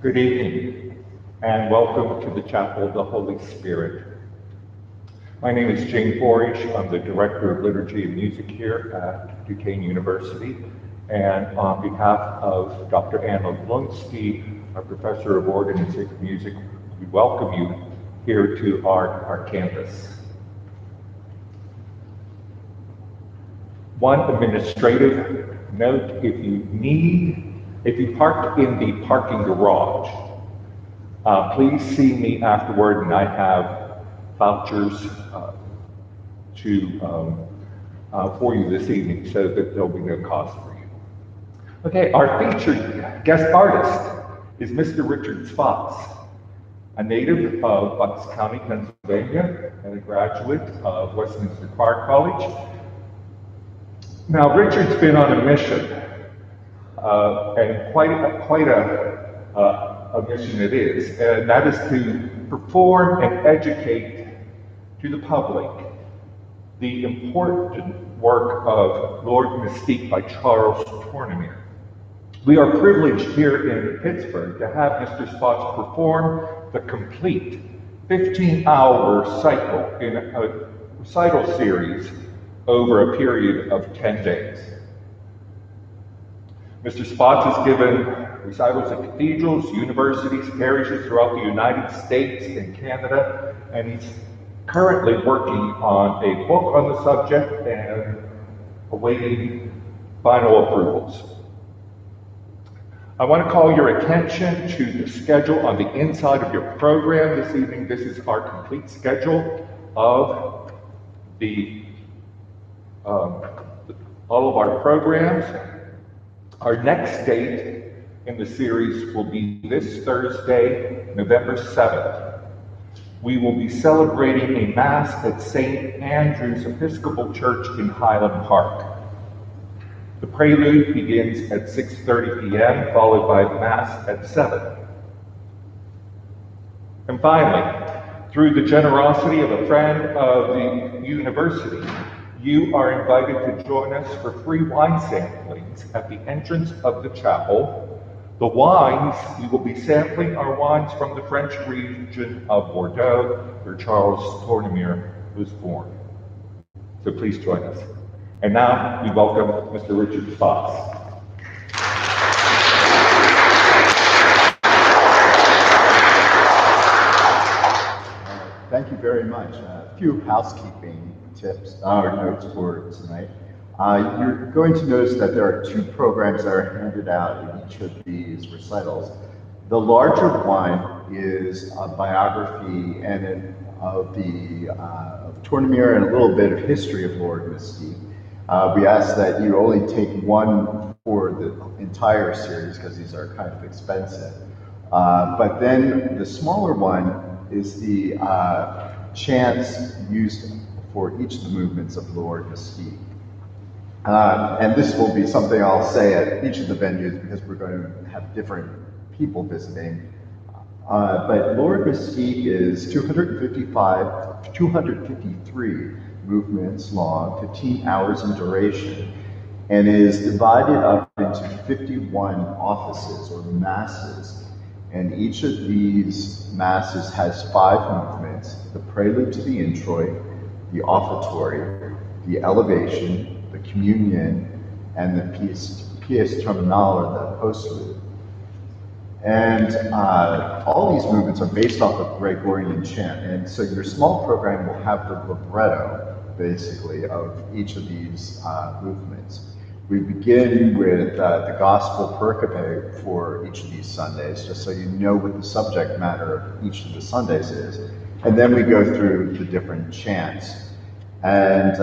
Good evening, and welcome to the Chapel of the Holy Spirit. My name is Jane Borish. I'm the Director of Liturgy and Music here at Duquesne University. And on behalf of Dr. Anna Lunsky, our Professor of Organ and Sacred Music, we welcome you here to our campus. One administrative note, if you parked in the parking garage, please see me afterward, and I have vouchers for you this evening so that there'll be no cost for you. Okay, our featured guest artist is Mr. Richard Spotts, a native of Bucks County, Pennsylvania, and a graduate of Westminster Choir College. Now, Richard's been on a mission, and quite a mission it is, and that is to perform and educate to the public the important work of Lord Mystique by Charles Tournemire. We are privileged here in Pittsburgh to have Mr. Spotts perform the complete 15-hour cycle in a recital series over a period of 10 days. Mr. Spotts has given recitals at cathedrals, universities, parishes throughout the United States and Canada, and he's currently working on a book on the subject and awaiting final approvals. I want to call your attention to the schedule on the inside of your program this evening. This is our complete schedule of all of our programs. Our next date in the series will be this Thursday, November 7th. We will be celebrating a Mass at St. Andrew's Episcopal Church in Highland Park. The prelude begins at 6:30 p.m., followed by the Mass at 7. And finally, through the generosity of a friend of the university, you are invited to join us for free wine samplings at the entrance of the chapel. The wines, we will be sampling our wines from the French region of Bordeaux, where Charles Tournemire was born. So please join us. And now we welcome Mr. Richard Spotts. Thank you very much. A few housekeeping tips or notes for tonight. You're going to notice that there are two programs that are handed out in each of these recitals. The larger one is a biography of Tournemire and a little bit of history of Lord Mystique. We ask that you only take one for the entire series because these are kind of expensive. But then the smaller one is the chants used for each of the movements of Lord Mystique. And this will be something I'll say at each of the venues because we're going to have different people visiting. But Lord Mystique is 253 movements long, 15 hours in duration, and is divided up into 51 offices or masses. And each of these masses has 5 movements: the prelude to the introit, the offertory, the elevation, the communion, and the pièce terminale, or the postlude. And all these movements are based off of Gregorian chant. And so your small program will have the libretto, basically, of each of these movements. We begin with the Gospel Pericope for each of these Sundays, just so you know what the subject matter of each of the Sundays is. And then we go through the different chants. And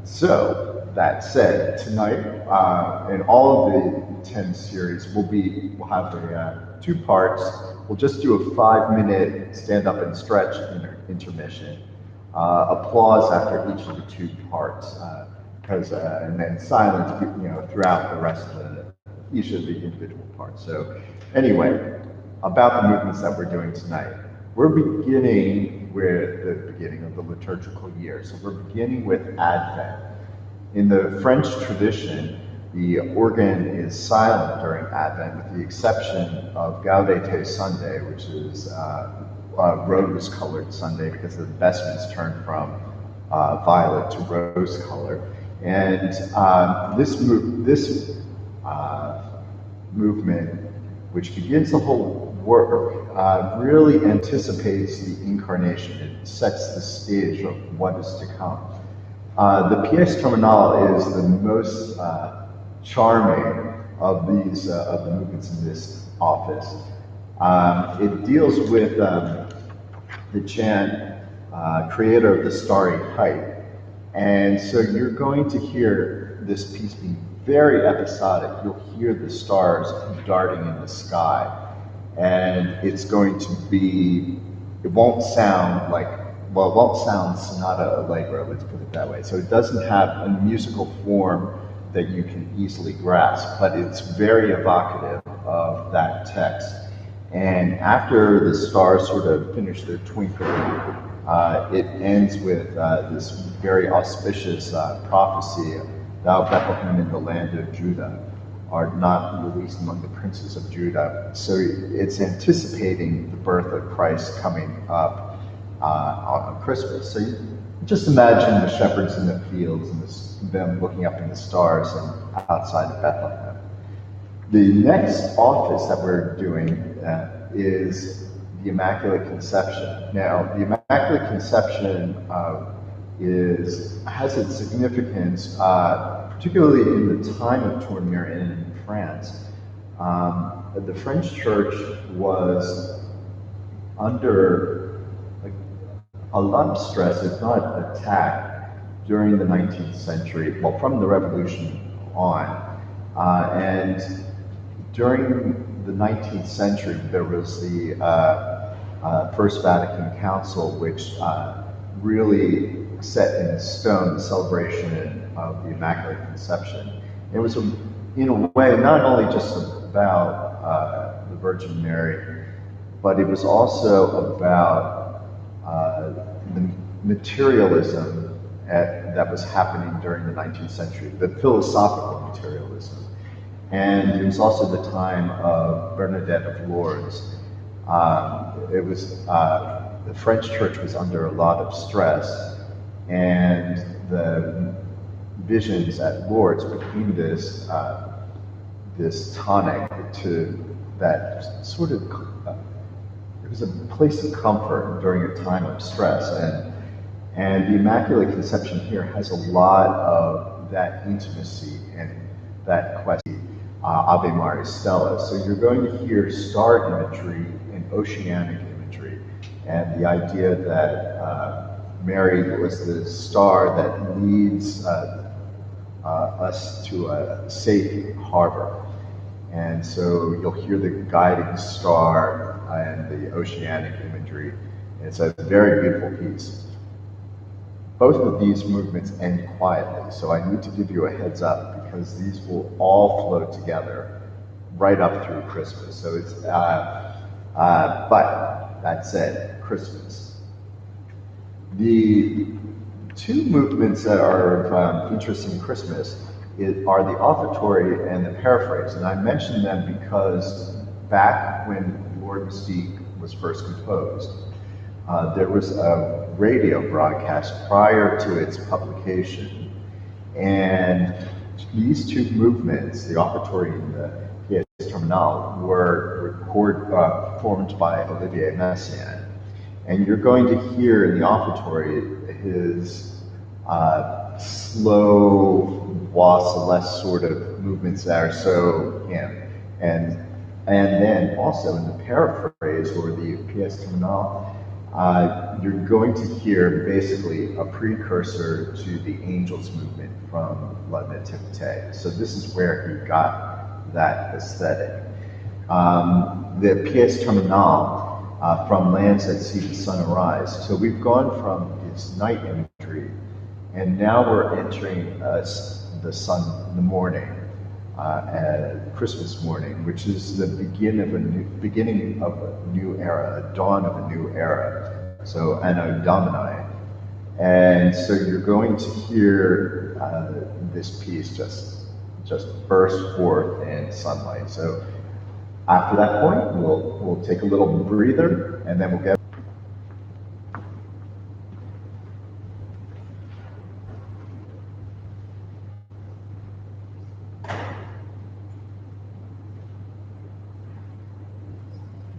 so, that said, tonight, in all of the 10 series, we'll have 2 parts. We'll just do a 5-minute stand up and stretch intermission. Applause after each of the 2 parts, and then silence, throughout the rest of each of the individual parts. So, anyway, about the movements that we're doing tonight. We're beginning with the beginning of the liturgical year. So we're beginning with Advent. In the French tradition, The organ is silent during Advent, with the exception of Gaudete Sunday, which is rose-colored Sunday because the vestments turn from violet to rose color. And this movement, which begins the whole work, really anticipates the incarnation. It sets the stage of what is to come. The Pièce Terminale is the most charming of these of the movements in this office. It deals with the chant, creator of the starry height. And so you're going to hear this piece be very episodic. You'll hear the stars darting in the sky. And it's going to be, it won't sound like, well, it won't sound sonata allegro, let's put it that way. So it doesn't have a musical form that you can easily grasp, but it's very evocative of that text. And after the stars sort of finish their twinkling, it ends with this very auspicious prophecy, "Thou Bethlehem in the land of Judah art not least among the princes of Judah." So it's anticipating the birth of Christ coming up on Christmas. So you just imagine the shepherds in the fields and them looking up in the stars and outside of Bethlehem. The next office that we're doing is the Immaculate Conception. Now, the Immaculate Conception has its significance, particularly in the time of Tourneur and in France. The French Church was under a lot of stress, if not attack, during the 19th century, well, from the Revolution on. And during the 19th century, there was the First Vatican Council, which really set in stone the celebration of the Immaculate Conception. It was, in a way, not only just about the Virgin Mary, but it was also about the materialism that was happening during the 19th century, the philosophical materialism. And it was also the time of Bernadette of Lourdes. The French Church was under a lot of stress, and the visions at Lourdes became this tonic to that sort of, it was a place of comfort during a time of stress. And the Immaculate Conception here has a lot of that intimacy and that question, Ave Maris Stella. So you're going to hear star imagery and oceanic imagery, and the idea that Mary was the star that leads us to a safe harbor. And so you'll hear the guiding star and the oceanic imagery. It's a very beautiful piece. Both of these movements end quietly, so I need to give you a heads up because these will all flow together right up through Christmas. So it's, but that said, Christmas. The two movements that are of interest in Christmas are the offertory and the paraphrase, and I mention them because back when Lord Mystique was first composed, there was a radio broadcast prior to its publication, and these two movements, the offertory and the Pièce Terminale, were performed by Olivier Messiaen. And you're going to hear in the offertory his slow voix celeste sort of movements that are so him. And then also in the paraphrase or the Pièce Terminale, you're going to hear basically a precursor to the Angels movement from La Nativité. So this is where he got that aesthetic. The Pièce Terminale, from lands that see the sun arise. So we've gone from this night imagery, and now we're entering the sun in the morning, Christmas morning, which is the beginning of a new era, a dawn of a new era. So Anno Domini. And so you're going to hear this piece just just burst forth in sunlight. So after that point, we'll take a little breather, and then we'll get